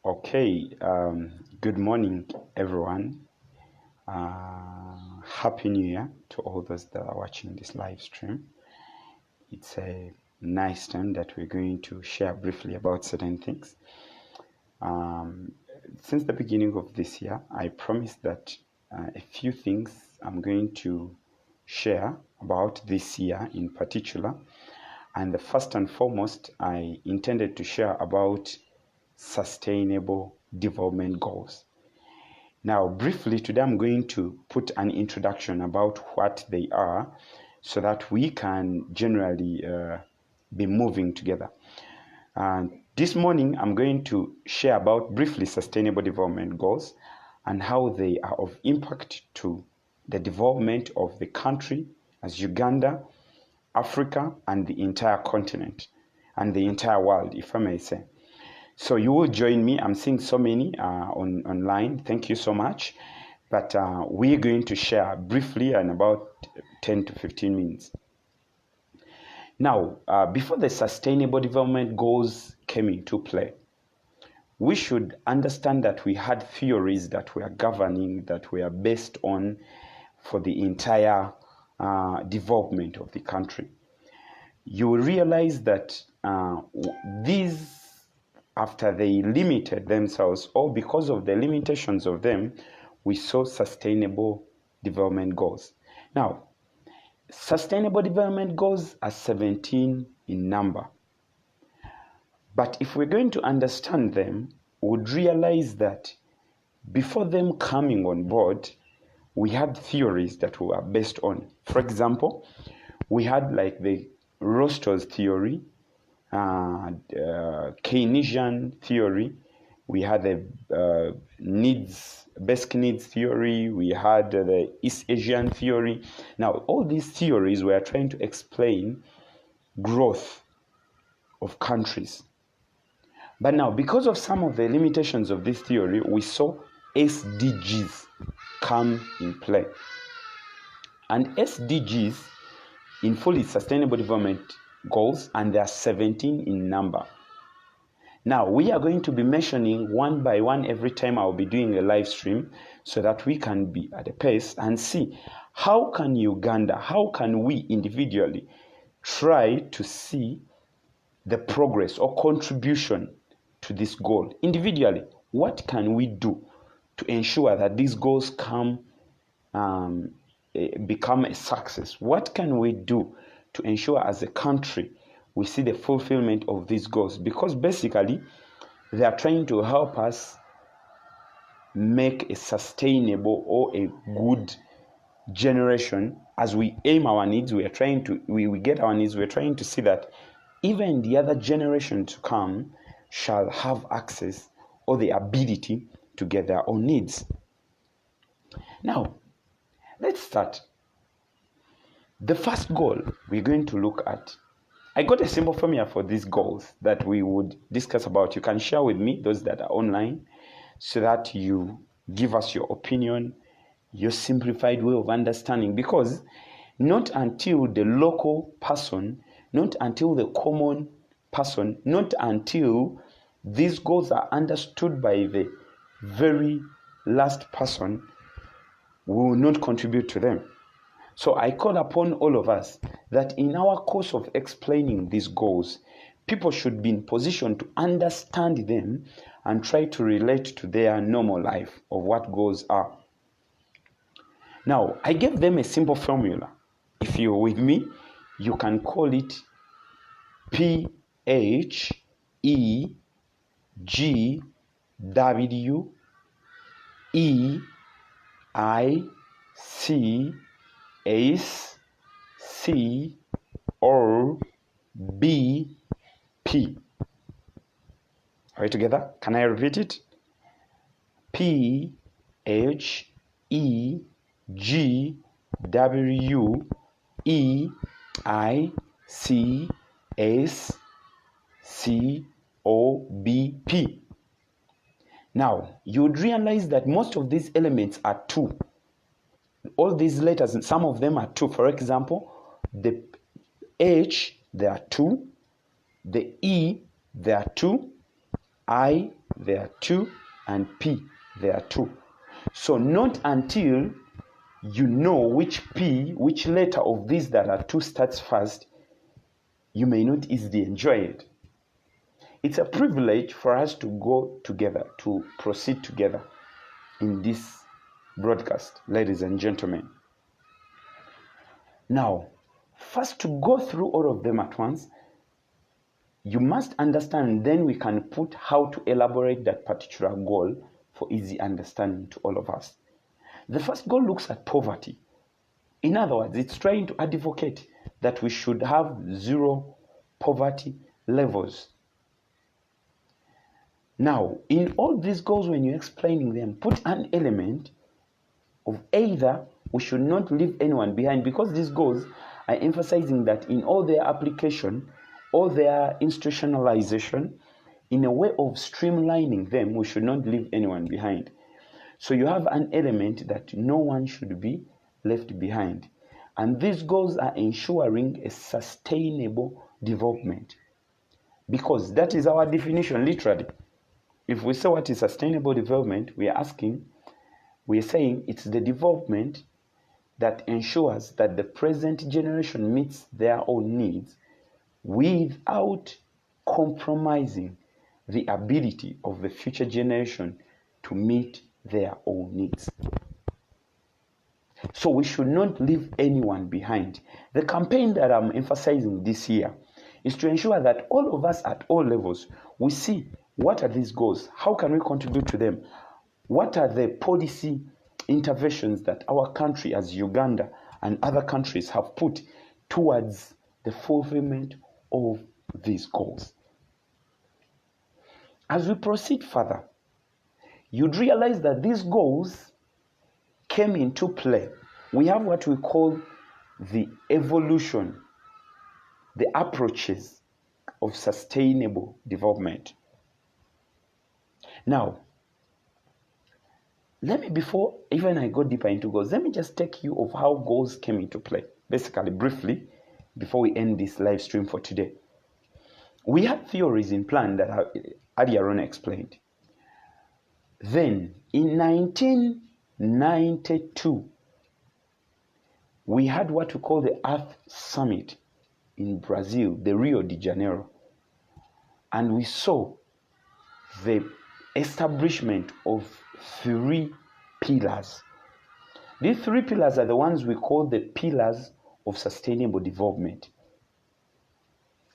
Okay, good morning, everyone. Happy New Year to all those that are watching this live stream. It's a nice time that we're going to share briefly about certain things. Since the beginning of this year, I promised that a few things I'm going to share about this year in particular. And the first and foremost, I intended to share about sustainable development goals. Now, briefly, today I'm going to put an introduction about what they are so that we can generally be moving together. This morning, I'm going to share about briefly sustainable development goals and how they are of impact to the development of the country as Uganda, Africa, and the entire continent and the entire world, if I may say. So you will join me. I'm seeing so many online. Thank you so much. But we're going to share briefly in about 10 to 15 minutes. Now, before the Sustainable Development Goals came into play, we should understand that we had theories that were governing, that were based on for the entire development of the country. You will realize that these, after they limited themselves, or because of the limitations of them, we saw sustainable development goals. Now, sustainable development goals are 17 in number. But if we're going to understand them, we would realize that before them coming on board, we had theories that were based on. For example, we had like the Rostow's theory, Keynesian theory, we had the basic needs theory, we had the East Asian theory. Now, all these theories were trying to explain growth of countries. But now, because of some of the limitations of this theory, we saw SDGs come in play. And SDGs, in fully sustainable development goals, and there are 17 in number. Now, we are going to be mentioning one by one every time I'll be doing a live stream so that we can be at a pace and see how can Uganda, how can we individually try to see the progress or contribution to this goal. Individually, what can we do to ensure that these goals become a success? What can we do to ensure as a country we see the fulfillment of these goals? Because basically they are trying to help us make a sustainable or a good generation. As we aim our needs, we get our needs, we're trying to see that even the other generation to come shall have access or the ability to get their own needs. Now, let's start. The first goal we're going to look at, I got a simple formula for these goals that we would discuss about. You can share with me, those that are online, so that you give us your opinion, your simplified way of understanding. Because not until the local person, not until the common person, not until these goals are understood by the very last person, we will not contribute to them. So I call upon all of us that in our course of explaining these goals, people should be in position to understand them and try to relate to their normal life of what goals are. Now, I gave them a simple formula. If you're with me, you can call it PHEGWEIC Are we together? Can I repeat it? PHEGWEICSCOBP. Now, you would realize that most of these elements are two. All these letters, and some of them are two. For example, the H, there are two. The E, there are two. I, there are 2, and P, there are 2. So not until you know which letter of these that are 2 starts first, you may not easily enjoy it. It's a privilege for us to go together, to proceed together in this broadcast, ladies and gentlemen. Now, first, to go through all of them at once, you must understand, then we can put how to elaborate that particular goal for easy understanding to all of us. The first goal looks at poverty. In other words, it's trying to advocate that we should have 0 poverty levels. Now, in all these goals, when you're explaining them, put an element of either we should not leave anyone behind, because these goals are emphasizing that in all their application, all their institutionalization, in a way of streamlining them, we should not leave anyone behind. So you have an element that no one should be left behind. And these goals are ensuring a sustainable development, because that is our definition, literally. If we say what is sustainable development, we are saying it's the development that ensures that the present generation meets their own needs without compromising the ability of the future generation to meet their own needs. So we should not leave anyone behind. The campaign that I'm emphasizing this year is to ensure that all of us at all levels, we see what are these goals, how can we contribute to them, what are the policy interventions that our country as Uganda and other countries have put towards the fulfillment of these goals. As we proceed further, you'd realize that these goals came into play. We have what we call the evolution, the approaches of sustainable development. Now, before even I go deeper into goals, let me just take you of how goals came into play, basically, briefly, before we end this live stream for today. We had theories in plan that earlier on explained. Then, in 1992, we had what we call the Earth Summit in Brazil, the Rio de Janeiro. And we saw the establishment of 3 pillars. These 3 pillars are the ones we call the pillars of sustainable development.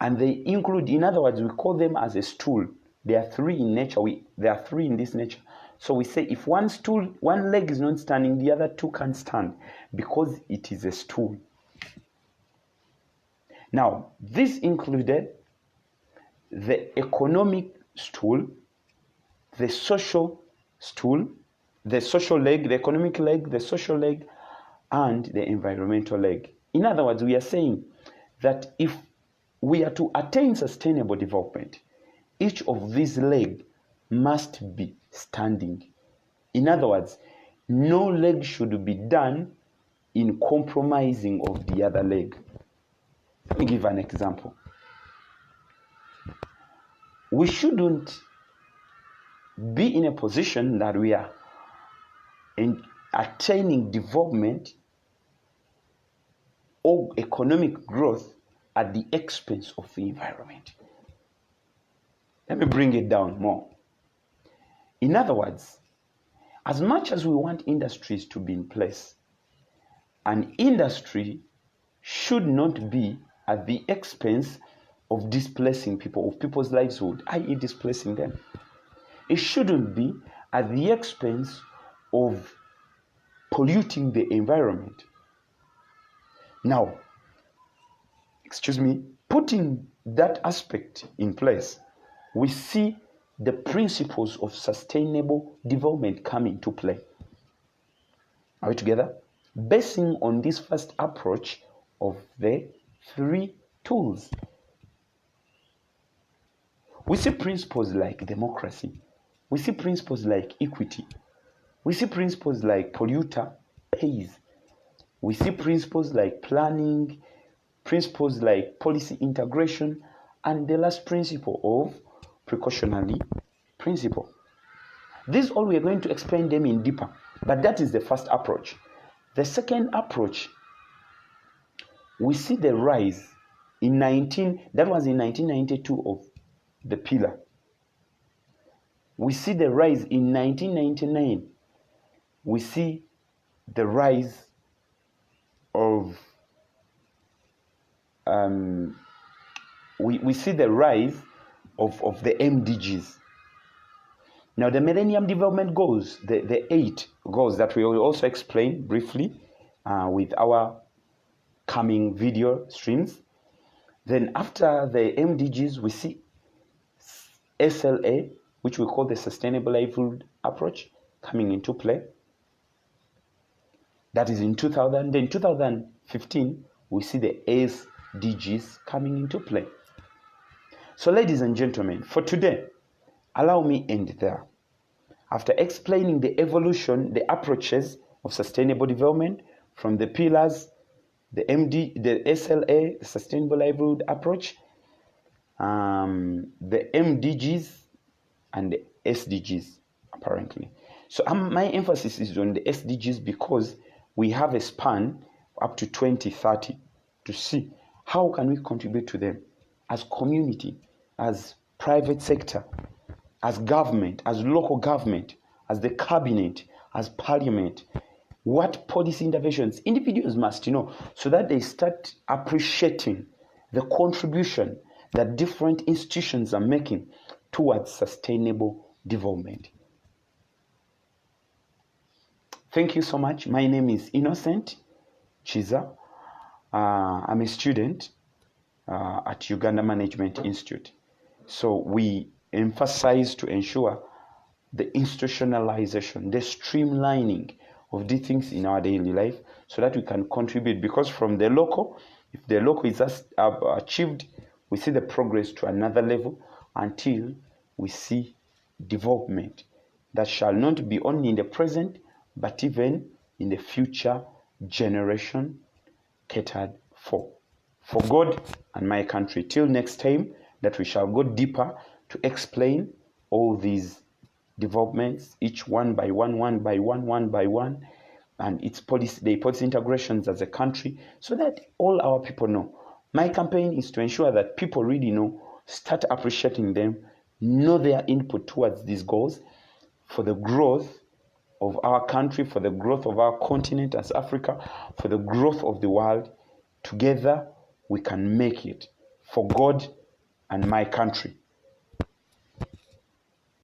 And they include, in other words, we call them as a stool. There are 3 in nature. There are 3 in this nature. So we say if one leg is not standing, the other 2 can't stand, because it is a stool. Now, this included the economic stool, the social stool, the social leg, the economic leg, the social leg, and the environmental leg. In other words, we are saying that if we are to attain sustainable development, each of these legs must be standing. In other words, no leg should be done in compromising of the other leg. Let me give an example. We shouldn't be in a position that we are attaining development or economic growth at the expense of the environment. Let me bring it down more. In other words, as much as we want industries to be in place, an industry should not be at the expense of displacing people, of people's livelihood, i.e. displacing them. It shouldn't be at the expense of polluting the environment. Now, putting that aspect in place, we see the principles of sustainable development come into play. Are we together? Basing on this first approach of the 3 tools. We see principles like democracy. We see principles like equity. We see principles like polluter pays. We see principles like planning, principles like policy integration, and the last principle of precautionary principle. This all we are going to explain them in deeper, but that is the first approach. The second approach, we see the rise in 1992 of the pillar. We see the rise in 1999. We see the rise of we see the rise of the MDGs. Now, the Millennium Development Goals, the 8 goals that we will also explain briefly with our coming video streams. Then after the MDGs, we see SLA, which we call the Sustainable Livelihood Approach, coming into play. That is in 2000. Then 2015, we see the SDGs coming into play. So, ladies and gentlemen, for today, allow me end there. After explaining the evolution, the approaches of sustainable development from the pillars, the SLA, Sustainable Livelihood Approach, the MDGs, and the SDGs, apparently. So my emphasis is on the SDGs because we have a span up to 2030 to see how can we contribute to them as community, as private sector, as government, as local government, as the cabinet, as parliament. What policy interventions individuals must know so that they start appreciating the contribution that different institutions are making towards sustainable development. Thank you so much. My name is Innocent Kiiza. I'm a student at Uganda Management Institute. So we emphasize to ensure the institutionalization, the streamlining of these things in our daily life so that we can contribute. Because from the local, if the local is achieved, we see the progress to another level until we see development that shall not be only in the present, but even in the future generation catered for God and my country. Till next time that we shall go deeper to explain all these developments, each one by one, and its policy, the policy integrations as a country, so that all our people know. My campaign is to ensure that people really know, start appreciating them, know their input towards these goals for the growth of our country, for the growth of our continent as Africa, for the growth of the world. Together, we can make it for God and my country.